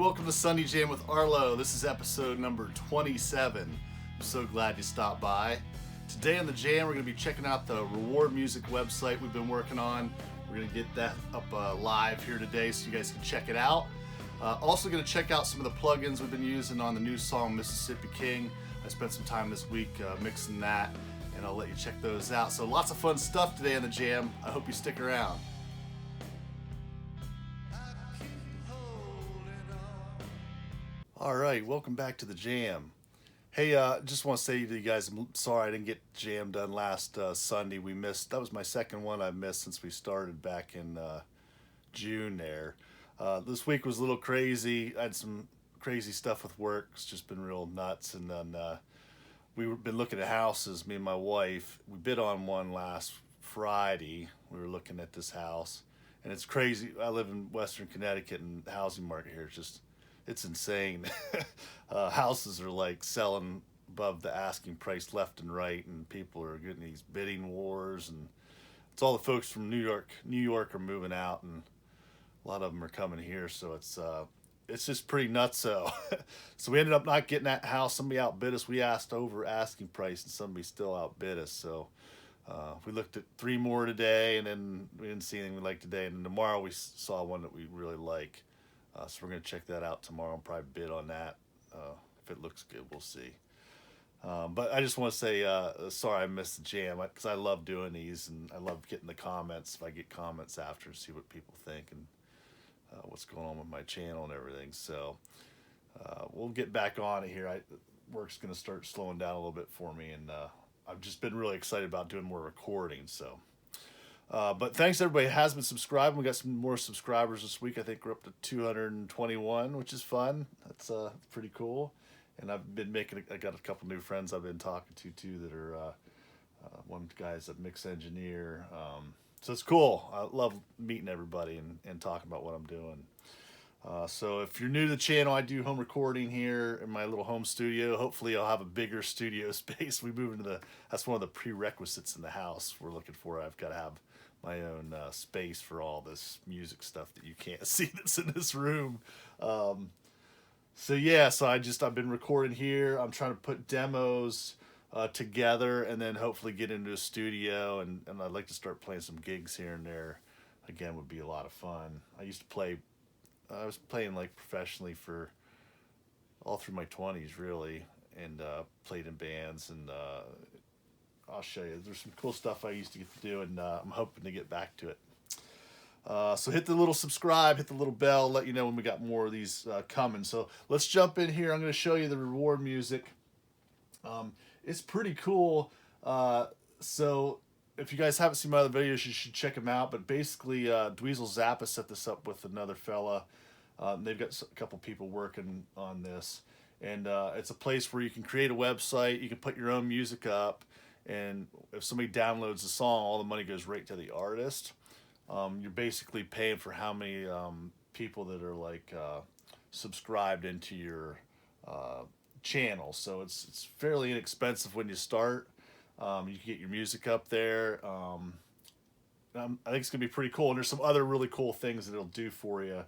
welcome to Sunday Jam with Arlo. This is episode number 27. I'm so glad you stopped by. Today on the Jam, we're going to be checking out the Reward Music website we've been working on. We're going to get that up live here today so you guys can check it out. Also going to check out some of the plugins we've been using on the new song Mississippi King. I spent some time this week mixing that, and I'll let you check those out. So lots of fun stuff today on the Jam. I hope you stick around. All right, welcome back to the Jam. Hey, just want to say to you guys, I'm sorry I didn't get Jam done last Sunday. That was my second one I missed since we started back in June there. This week was a little crazy. I had some crazy stuff with work. It's just been real nuts. And then we've been looking at houses, me and my wife. We bid on one last Friday. We were looking at this house. And it's crazy. I live in Western Connecticut, and the housing market here is just... it's insane. Houses are like selling above the asking price left and right, and people are getting these bidding wars, and it's all the folks from New York are moving out, and a lot of them are coming here, so it's just pretty nuts. So we ended up not getting that house. Somebody outbid us. We asked over asking price, and somebody still outbid us. So we looked at 3 more today, and then we didn't see anything we liked today, and then tomorrow we saw one that we really like. So we're going to check that out tomorrow and probably bid on that. If it looks good, we'll see. But I just want to say sorry I missed the Jam, because I love doing these, and I love getting the comments. If I get comments after, see what people think and what's going on with my channel and everything. So we'll get back on it here. Work's going to start slowing down a little bit for me, and I've just been really excited about doing more recording. So. But thanks to everybody who has been subscribing. We got some more subscribers this week. I think we're up to 221, which is fun. That's pretty cool. And I've been I got a couple new friends I've been talking to too that are, one guy's a mix engineer. So it's cool. I love meeting everybody and talking about what I'm doing. So if you're new to the channel, I do home recording here in my little home studio. Hopefully I'll have a bigger studio space. We move into that's one of the prerequisites in the house we're looking for. I've got to have my own space for all this music stuff that you can't see that's in this room. So I've been recording here. I'm trying to put demos together and then hopefully get into a studio, and I'd like to start playing some gigs here and there. Again, would be a lot of fun. I was playing like professionally for all through my 20s really, and played in bands, and I'll show you. There's some cool stuff I used to get to do, and I'm hoping to get back to it. So hit the little subscribe, hit the little bell, let you know when we got more of these coming. So let's jump in here. I'm going to show you the reward music. It's pretty cool. So if you guys haven't seen my other videos, you should check them out. But basically, Dweezil Zappa set this up with another fella. They've got a couple people working on this. And it's a place where you can create a website. You can put your own music up. And if somebody downloads the song, all the money goes right to the artist. You're basically paying for how many people that are like subscribed into your channel. So it's fairly inexpensive when you start. You can get your music up there. I think it's going to be pretty cool. And there's some other really cool things that it'll do for you.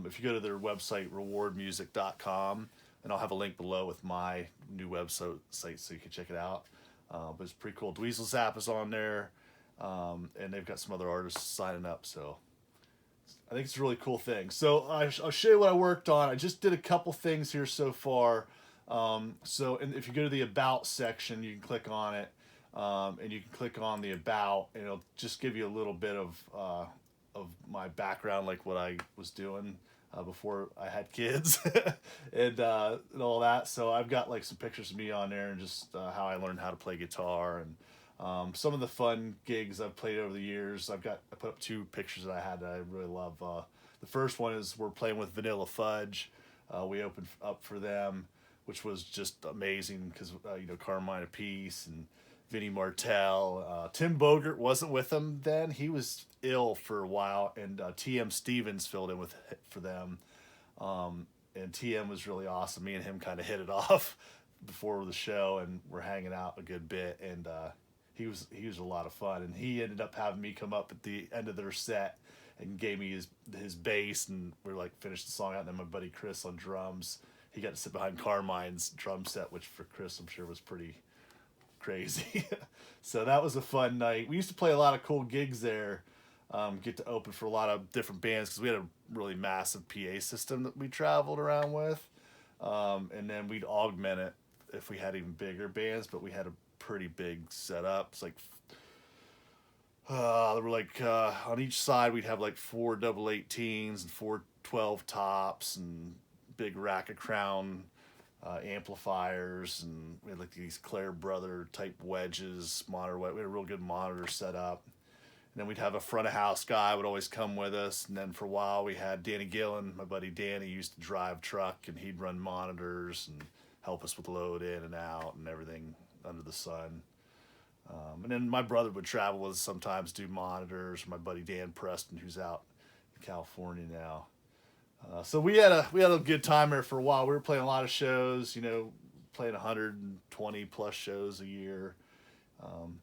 If you go to their website, rewardmusic.com, and I'll have a link below with my new website so you can check it out. But it's pretty cool. Dweezil Zappa's on there, and they've got some other artists signing up. So I think it's a really cool thing. So I'll show you what I worked on. I just did a couple things here so far. And if you go to the About section, you can click on it, and you can click on the About, and it'll just give you a little bit of my background, like what I was doing before I had kids and all that. So I've got like some pictures of me on there, and just how I learned how to play guitar, and some of the fun gigs I've played over the years. I put up 2 pictures that I had that I really love. The first one is we're playing with Vanilla Fudge. We opened up for them, which was just amazing because Carmine Appice and Vinnie Martell. Tim Bogert wasn't with them then. He was ill for a while, and T.M. Stevens filled in for them. And T.M. was really awesome. Me and him kind of hit it off before the show, and we're hanging out a good bit. And he was a lot of fun, and he ended up having me come up at the end of their set and gave me his bass, and we are like finished the song out. And then my buddy Chris on drums, he got to sit behind Carmine's drum set, which for Chris I'm sure was pretty crazy. So that was a fun night. We used to play a lot of cool gigs there. Get to open for a lot of different bands because we had a really massive PA system that we traveled around with, and then we'd augment it if we had even bigger bands. But we had a pretty big setup. It's like there were like on each side we'd have like 4 double 18s and 4 12 tops and big rack of crown amplifiers, and we had like these Claire Brother type wedges, monitor. We had a real good monitor set up. And then we'd have a front of house guy would always come with us. And then for a while we had Danny Gillen, my buddy Danny used to drive truck, and he'd run monitors and help us with load in and out and everything under the sun. And then my brother would travel with us sometimes, do monitors. My buddy Dan Preston, who's out in California now. So we had a good time there for a while. We were playing a lot of shows, playing 120 plus shows a year.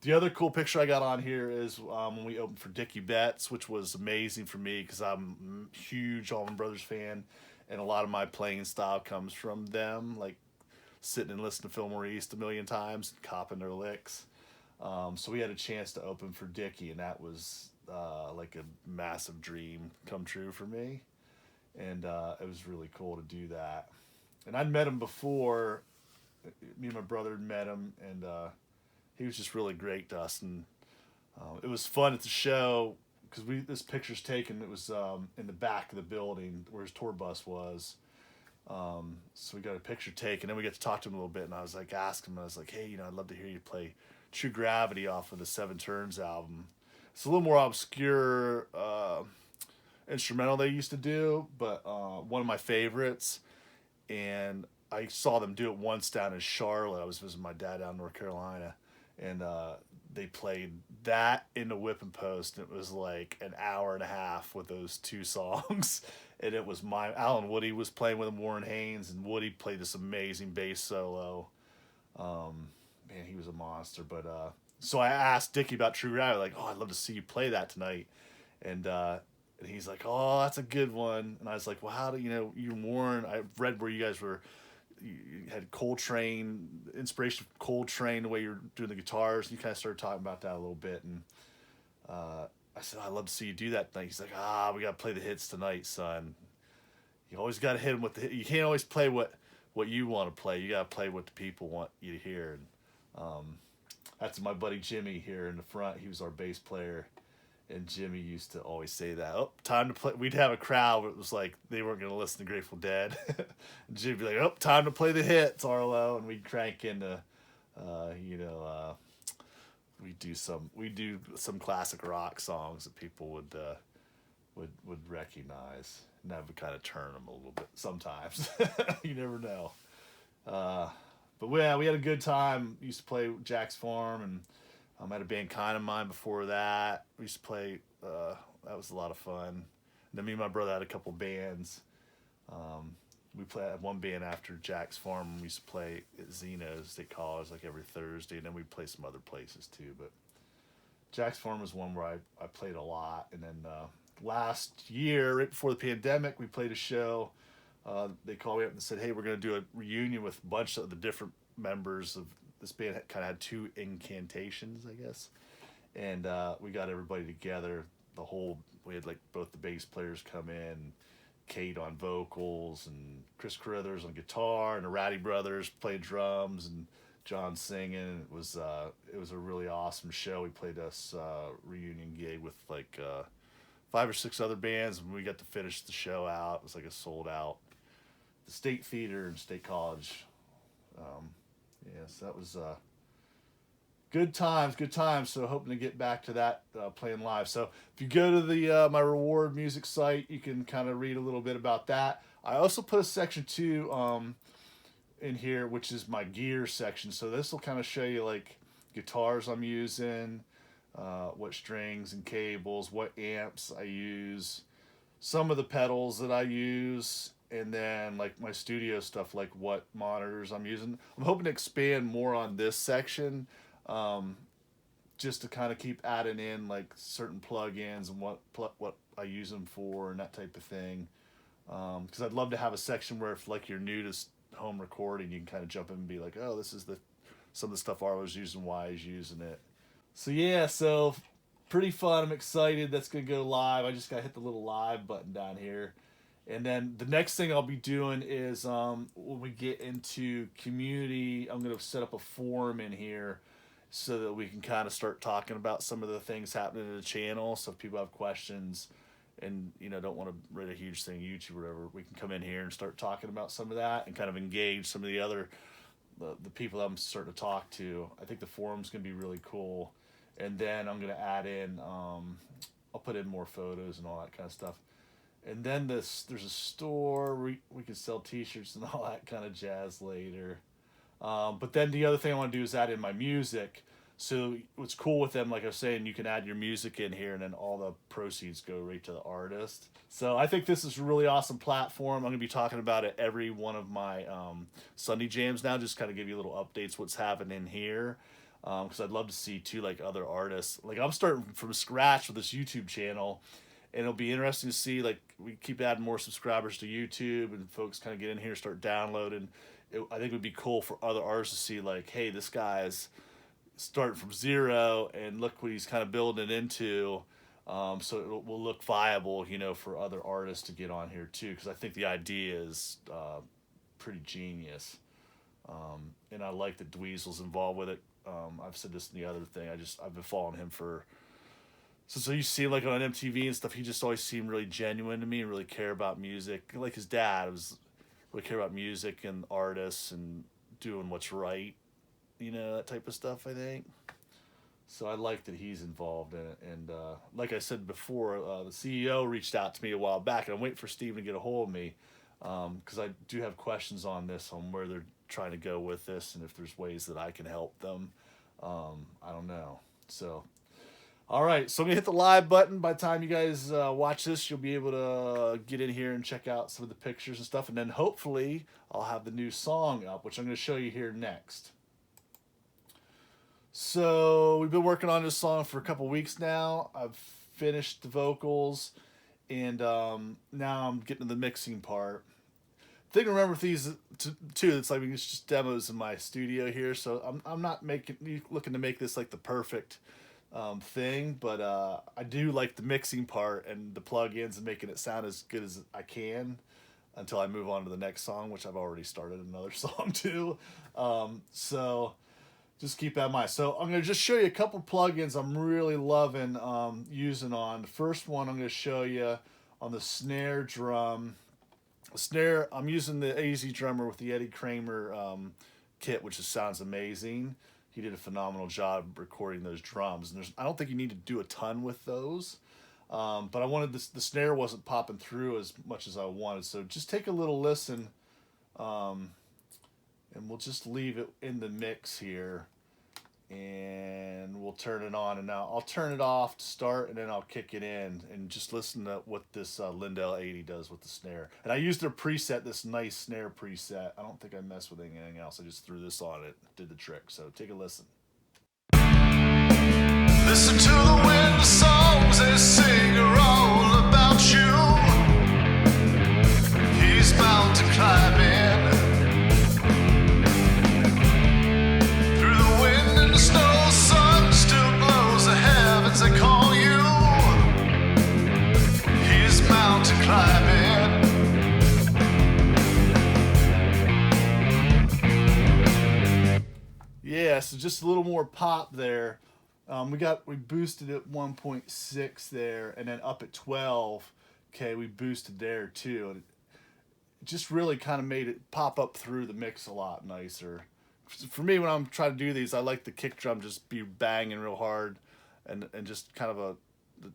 The other cool picture I got on here is when we opened for Dickie Betts, which was amazing for me because I'm a huge Allman Brothers fan, and a lot of my playing style comes from them, like sitting and listening to Fillmore East a million times, copping their licks. So we had a chance to open for Dickie, and that was like a massive dream come true for me, and it was really cool to do that. And I'd met him before. Me and my brother had met him, and he was just really great to us, and it was fun at the show because this picture's taken. It was in the back of the building where his tour bus was. So we got a picture taken, and we got to talk to him a little bit. And I was like, asking him, I was like, hey, I'd love to hear you play True Gravity off of the Seven Turns album. It's a little more obscure instrumental they used to do, but one of my favorites. And I saw them do it once down in Charlotte. I was visiting my dad down in North Carolina, and they played that in the whipping post. It was like an hour and a half with those 2 songs, and it was Alan Woody was playing with him, Warren Haynes, and Woody played this amazing bass solo. Man, he was a monster. But so I asked Dickie about True Gravity, like, oh, I'd love to see you play that tonight, and he's like, oh, that's a good one. And I was like, well, how do you and Warren? I read where you guys were. You had Coltrane, inspiration from Coltrane, the way you're doing the guitars. And you kind of started talking about that a little bit. And I said, I'd love to see you do that tonight. He's like, we got to play the hits tonight, son. You always got to hit them with the hit. You can't always play what you want to play. You got to play what the people want you to hear. And that's my buddy Jimmy here in the front. He was our bass player. And Jimmy used to always say that, oh, time to play. We'd have a crowd where it was like they weren't going to listen to Grateful Dead. And Jimmy'd be like, oh, time to play the hits, Arlo. And we'd crank into, we do some classic rock songs that people would recognize. And that would kind of turn them a little bit sometimes. You never know. But yeah, we had a good time. We used to play Jack's Farm, and I had a band Kind of Mine before that. We used to play, that was a lot of fun. And then me and my brother had a couple bands. We had one band after Jack's Farm. We used to play at Zeno's, they call it, like every Thursday. And then we'd play some other places too. But Jack's Farm was one where I played a lot. And then last year, right before the pandemic, we played a show. They called me up and said, hey, we're going to do a reunion with a bunch of the different members of this band. Kind of had 2 incantations, I guess, and we got everybody together. We had like both the bass players come in, Kate on vocals, and Chris Carruthers on guitar, and the Ratty Brothers played drums, and John singing. It was a really awesome show. We played this reunion gig with like 5 or 6 other bands, and we got to finish the show out. It was like a sold out, the State Theater and State College. Yes, that was good times. So hoping to get back to that playing live. So if you go to the my reward music site, you can kind of read a little bit about that. I also put a section 2 in here, which is my gear section. So this will kind of show you like guitars I'm using, what strings and cables, what amps I use, some of the pedals that I use, and then like my studio stuff, like what monitors I'm using. I'm hoping to expand more on this section just to kind of keep adding in like certain plugins and what I use them for and that type of thing. Because I'd love to have a section where if like you're new to home recording, you can kind of jump in and be like, oh, this is the some of the stuff Arlo's using, why he's using it. So yeah, so pretty fun. I'm excited. That's gonna go live. I just gotta hit the little live button down here. And then the next thing I'll be doing is when we get into community, I'm going to set up a forum in here so that we can kind of start talking about some of the things happening in the channel. So if people have questions and don't want to write a huge thing YouTube or whatever, we can come in here and start talking about some of that and kind of engage some of the other the people that I'm starting to talk to. I think the forum's going to be really cool. And then I'm going to add in I'll put in more photos and all that kind of stuff. And then there's a store where we can sell T-shirts and all that kind of jazz later. But then the other thing I want to do is add in my music. So what's cool with them, like I was saying, you can add your music in here, and then all the proceeds go right to the artist. So I think this is a really awesome platform. I'm going to be talking about it every one of my Sunday jams now, just kind of give you little updates what's happening here. Because I'd love to see too, like other artists. Like I'm starting from scratch with this YouTube channel. And it'll be interesting to see, like, we keep adding more subscribers to YouTube and folks kind of get in here, start downloading. I think it would be cool for other artists to see, like, hey, this guy's starting from zero and look what he's kind of building it into. So it will look viable, for other artists to get on here too. Because I think the idea is pretty genius. And I like that Dweezil's involved with it. I've said this in the other thing. I've been following him for... So you see, like on MTV and stuff, he just always seemed really genuine to me and really care about music. Like his dad was really care about music and artists and doing what's right, that type of stuff, I think. So I like that he's involved in it. And like I said before, the CEO reached out to me a while back, and I'm waiting for Steven to get a hold of me because I do have questions on this, on where they're trying to go with this and if there's ways that I can help them. I don't know. So... all right, so I'm going to hit the live button. By the time you guys watch this, you'll be able to get in here and check out some of the pictures and stuff. And then hopefully I'll have the new song up, which I'm going to show you here next. So we've been working on this song for a couple weeks now. I've finished the vocals, and now I'm getting to the mixing part. The thing to remember with these, too, it's like it's just demos in my studio here. So I'm not looking to make this like the perfect... thing, but I do like the mixing part and the plugins and making it sound as good as I can until I move on to the next song, which I've already started another song too. So just keep that in mind. So I'm going to just show you a couple plugins I'm really loving using on. The first one I'm going to show you on the snare drum. The snare, I'm using the AZ drummer with the Eddie Kramer kit, which just sounds amazing. He did a phenomenal job recording those drums, and I don't think you need to do a ton with those, but I wanted the snare wasn't popping through as much as I wanted, so just take a little listen, and we'll just leave it in the mix here, and we'll turn it on, and now I'll turn it off to start, and then I'll kick it in, and just listen to what this Lindell 80 does with the snare. And I used their preset, this nice snare preset. I don't think I messed with anything else. I just threw this on it, did the trick. So take a listen. Listen to the wind, the songs they sing are all about you. He's bound to climb in. They call you. He's bound to climb in. Yeah, so just a little more pop there. We boosted at 1.6 there, and then up at 12. Okay, we boosted there too, and it just really kind of made it pop up through the mix a lot nicer. For me, when I'm trying to do these, I like the kick drum just be banging real hard. And just kind of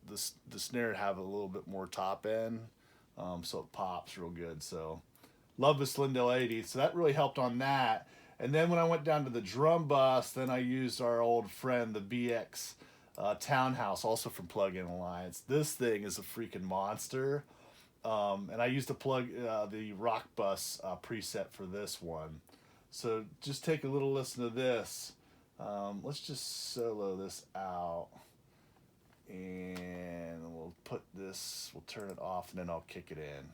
the snare have a little bit more top end, so it pops real good. So love this Lindell 80. So that really helped on that. And then when I went down to the drum bus, then I used our old friend, the BX Townhouse, also from Plug-In Alliance. This thing is a freaking monster. And I used to plug the Rock Bus preset for this one. So just take a little listen to this. Let's just solo this out, and we'll put this, we'll turn it off, and then I'll kick it in.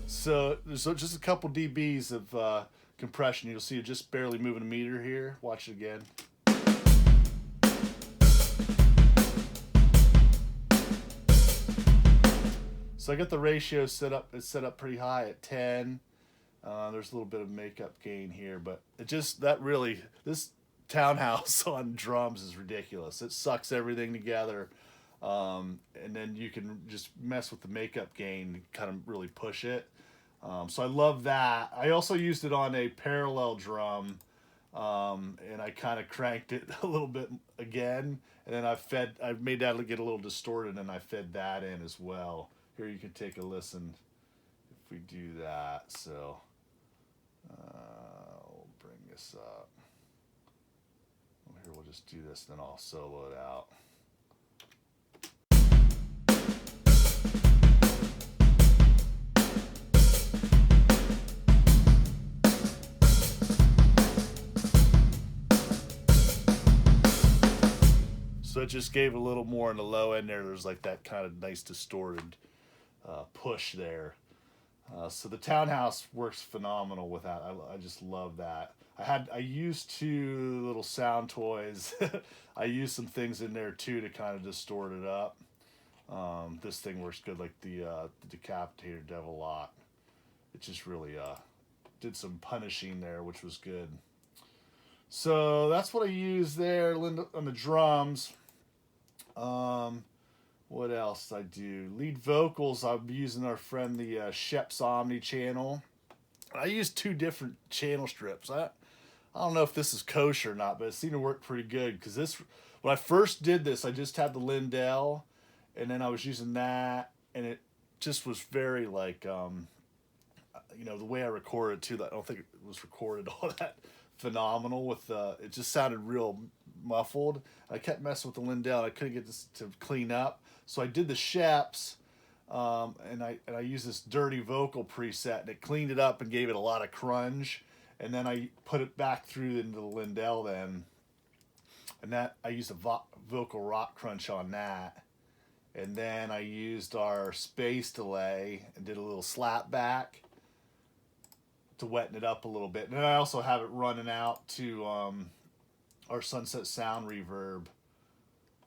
So there's just a couple dBs of compression. You'll see it just barely moving a meter here. Watch it again. So I got the ratio set up. It's set up pretty high at 10. There's a little bit of makeup gain here, but it just, that really, this townhouse on drums is ridiculous. It sucks everything together. And then you can just mess with the makeup gain and kind of really push it. So I love that. I also used it on a parallel drum, and I kind of cranked it a little bit again, and then I made that get a little distorted, and I fed that in as well. Here you can take a listen if we do that. So we'll bring this up. Here we'll just do this, then I'll solo it out. So it just gave a little more in the low end there. There's like that kind of nice distorted push there. So the townhouse works phenomenal with that. I just love that. I used two little sound toys. I used some things in there too to kind of distort it up. This thing works good, like the Decapitator Devil Lock. It just really did some punishing there, which was good. So that's what I use there on the drums. What else I do? Lead vocals, I'm using our friend the Shep's Omni channel. I use two different channel strips. I don't know if this is kosher or not, but it seemed to work pretty good, because when I first did this, I just had the Lindell, and then I was using that, and it just was very like, the way I recorded too, I don't think it was recorded all that phenomenal with it just sounded real muffled. I kept messing with the Lindell. I couldn't get this to clean up, so I did the Sheps, and I used this dirty vocal preset, and it cleaned it up and gave it a lot of crunge. And then I put it back through into the Lindell then, and that I used a vocal rock crunch on that. And then I used our space delay and did a little slap back to wetten it up a little bit. And then I also have it running out to our Sunset Sound reverb.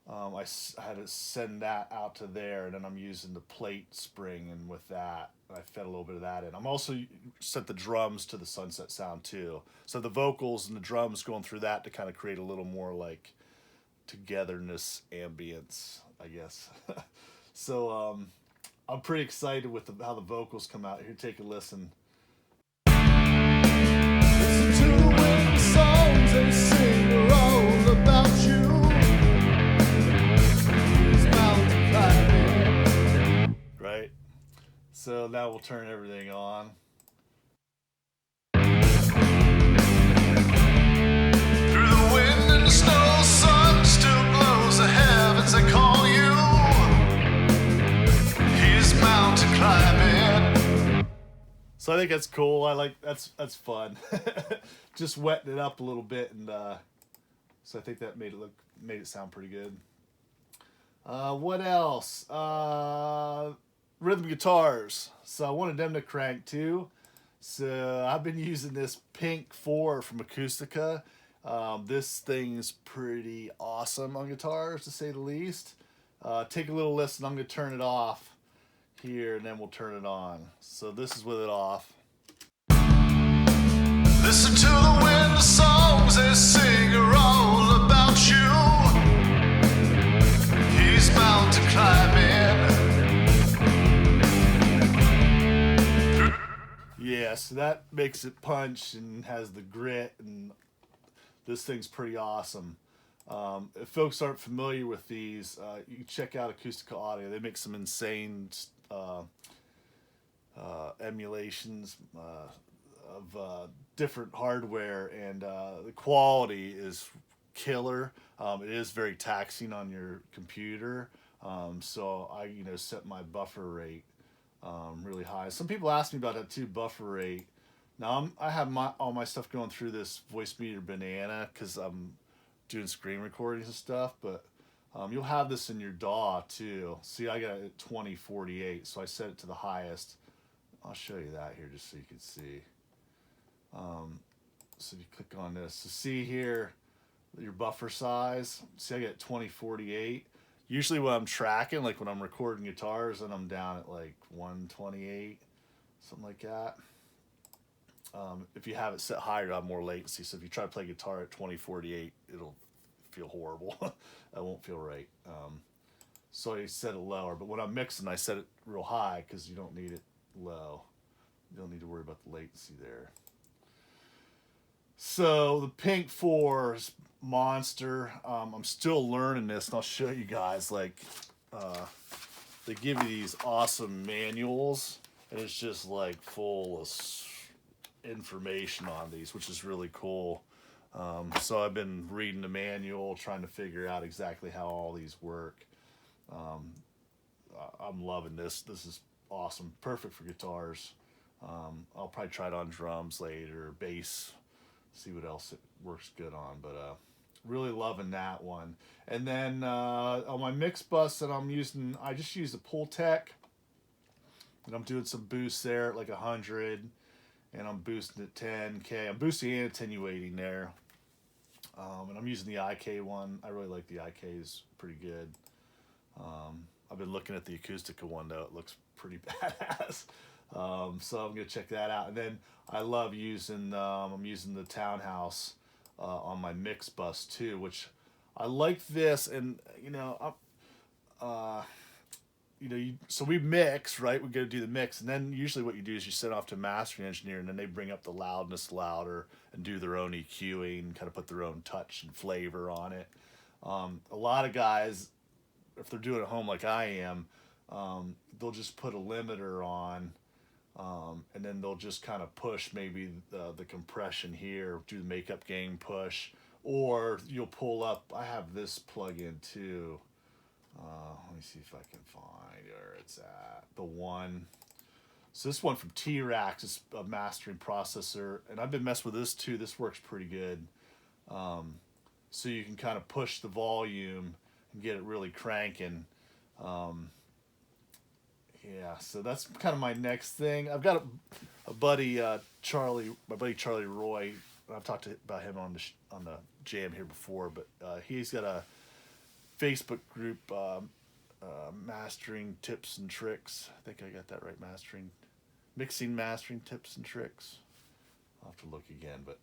I had to send that out to there, and then I'm using the plate spring, and with that, I fed a little bit of that in. I'm also set the drums to the Sunset Sound too. So the vocals and the drums going through that to kind of create a little more like togetherness ambience, I guess. So I'm pretty excited with how the vocals come out. Here, take a listen. Listen to the wind songs they sing are all about you. Right? So now we'll turn everything on. Through the wind and the snow, sun still blows the heavens that call you. He's mountain climbing. So I think that's cool. That's fun. Just wetting it up a little bit, and so I think that made it sound pretty good. What else? Rhythm guitars. So I wanted them to crank too. So I've been using this Pink 4 from Acoustica. This thing's pretty awesome on guitars, to say the least. Take a little listen. I'm going to turn it off here, and then we'll turn it on. So this is with it off. Listen to the wind, the songs they sing are all about you. He's mountain climbing. Yeah, so that makes it punch and has the grit, and this thing's pretty awesome. If folks aren't familiar with these, you can check out Acoustica Audio. They make some insane emulations. different hardware, and the quality is killer. It is very taxing on your computer, so I set my buffer rate really high. Some people ask me about that too, buffer rate. Now I have all my stuff going through this voice meter banana because I'm doing screen recordings and stuff, but you'll have this in your DAW too. See, I got it at 2048, so I set it to the highest. I'll show you that here just so you can see. So if you click on this, so see here your buffer size. See, I get 2048. Usually when I'm tracking, like when I'm recording guitars, and I'm down at like 128, something like that. If you have it set higher, you have more latency. So if you try to play guitar at 2048, it'll feel horrible. It won't feel right. So I set it lower. But when I'm mixing, I set it real high because you don't need it low. You don't need to worry about the latency there. So the Pink 4 is monster. I'm still learning this, and I'll show you guys. Like, they give you these awesome manuals, and it's just like full of information on these, which is really cool. So I've been reading the manual, trying to figure out exactly how all these work. I'm loving this. This is awesome. Perfect for guitars. I'll probably try it on drums later, bass, see what else it works good on. But really loving that one. And then on my mix bus that I'm using, I just use the Pultec. And I'm doing some boosts there at like 100. And I'm boosting at 10K. I'm boosting and attenuating there. And I'm using the IK one. I really like the IK, is pretty good. I've been looking at the Acoustica one though. It looks pretty badass. So I'm gonna check that out. And then I love using I'm using the Townhouse on my mix bus too, which I like this. And so we mix, right? We go to do the mix, and then usually what you do is you send off to a mastering engineer, and then they bring up the loudness louder and do their own EQing, kind of put their own touch and flavor on it. A lot of guys, if they're doing it at home like I am, they'll just put a limiter on, and then they'll just kind of push maybe the compression here, do the makeup gain push, or you'll pull up. I have this plug-in too. Let me see if I can find where it's at. The one. So this one from T-Rax is a mastering processor, and I've been messing with this too. This works pretty good. So you can kind of push the volume and get it really cranking. Yeah, so that's kind of my next thing. I've got a buddy, Charlie, my buddy Charlie Roy. I've talked about him on the jam here before, but he's got a Facebook group, mastering tips and tricks. I think I got that right. Mixing mastering tips and tricks. I'll have to look again, but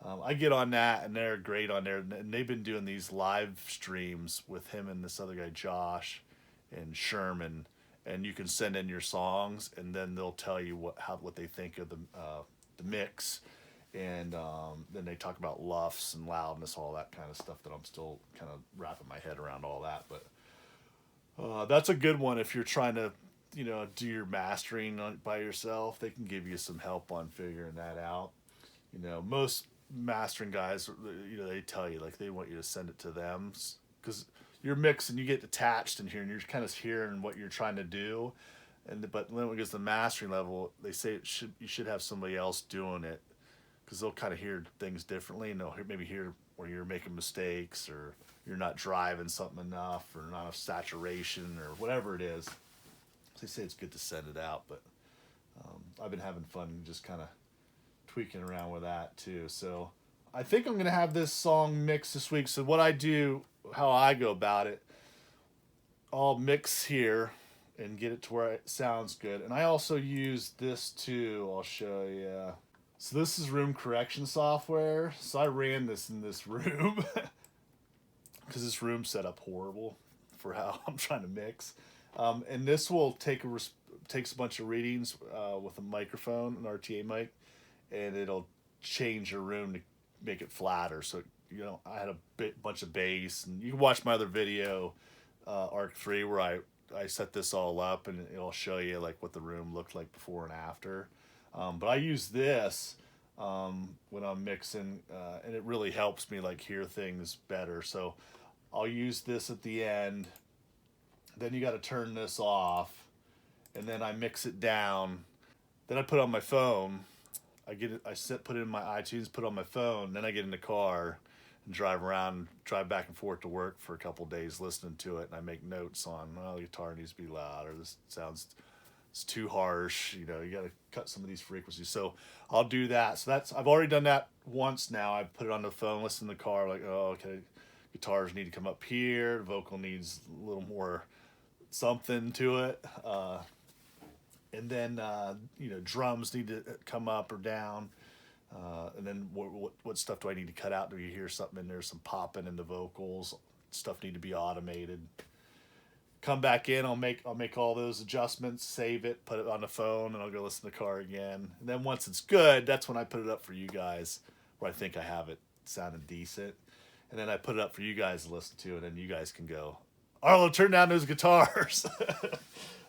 I get on that, and they're great on there. And they've been doing these live streams with him and this other guy, Josh and Sherman. And you can send in your songs, and then they'll tell you what they think of the mix. And then they talk about luffs and loudness, all that kind of stuff that I'm still kind of wrapping my head around all that. But that's a good one if you're trying to, do your mastering by yourself. They can give you some help on figuring that out. Most mastering guys, they tell you, like, they want you to send it to them because you're mixing, you get attached in here, and you're kind of hearing what you're trying to do. But when it gets to the mastering level, they say you should have somebody else doing it, because they'll kind of hear things differently, and they'll maybe hear where you're making mistakes, or you're not driving something enough, or not enough saturation, or whatever it is. So they say it's good to send it out, but I've been having fun just kind of tweaking around with that too. So I think I'm going to have this song mixed this week. So what I do, how I go about it, I'll mix here and get it to where it sounds good. And I also use this too. I'll show you. So this is room correction software. So I ran this in this room because this room's set up horrible for how I'm trying to mix. And this will takes a bunch of readings with a microphone, an RTA mic, and it'll change your room to make it flatter. So I had a bunch of bass, and you can watch my other video, Arc 3, where I set this all up, and it'll show you like what the room looked like before and after. But I use this when I'm mixing, and it really helps me like hear things better. So I'll use this at the end. Then you got to turn this off, and then I mix it down. Then I put it on my phone. I get it. Put it in my iTunes, put it on my phone. Then I get in the car and drive around, drive back and forth to work for a couple days, listening to it, and I make notes on, oh, the guitar needs to be loud, or this sounds, it's too harsh. You know, you got to cut some of these frequencies. So I'll do that. So I've already done that once now. I put it on the phone, listen to the car, like, oh, okay, guitars need to come up here, the vocal needs a little more something to it. And then drums need to come up or down, and then what stuff do I need to cut out? Do you hear something in there, some popping in the vocals? Stuff need to be automated. Come back in, I'll make all those adjustments, save it, put it on the phone, and I'll go listen to the car again. And then once it's good, that's when I put it up for you guys, where I think I have it sounding decent. And then I put it up for you guys to listen to, and then you guys can go, Arlo, turn down those guitars.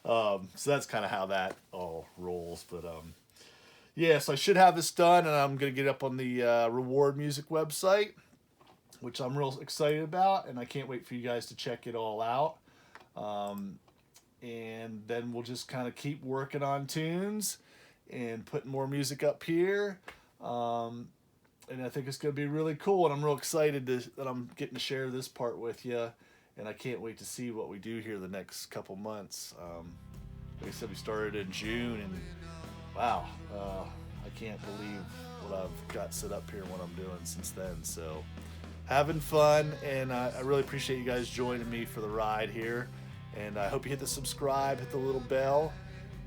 So that's kind of how that all rolls. But yeah, so I should have this done, and I'm going to get it up on the Reward Music website, which I'm real excited about, and I can't wait for you guys to check it all out. And then we'll just kind of keep working on tunes and putting more music up here. And I think it's going to be really cool, and I'm real excited that I'm getting to share this part with you. And I can't wait to see what we do here the next couple months. Like I said, we started in June, and wow, I can't believe what I've got set up here and what I'm doing since then. So having fun, and I really appreciate you guys joining me for the ride here. And I hope you hit the subscribe, hit the little bell,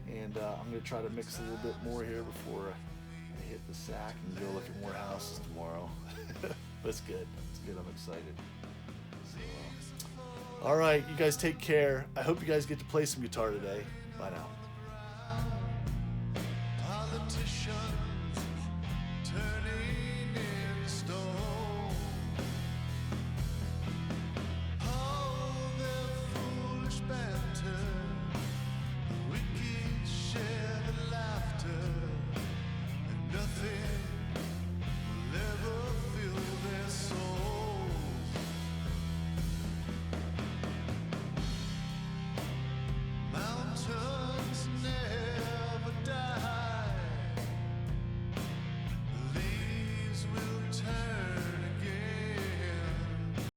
and I'm going to try to mix a little bit more here before I hit the sack and go look at more houses tomorrow. But it's good. It's good. I'm excited. All right, you guys take care. I hope you guys get to play some guitar today. Bye now. Politician.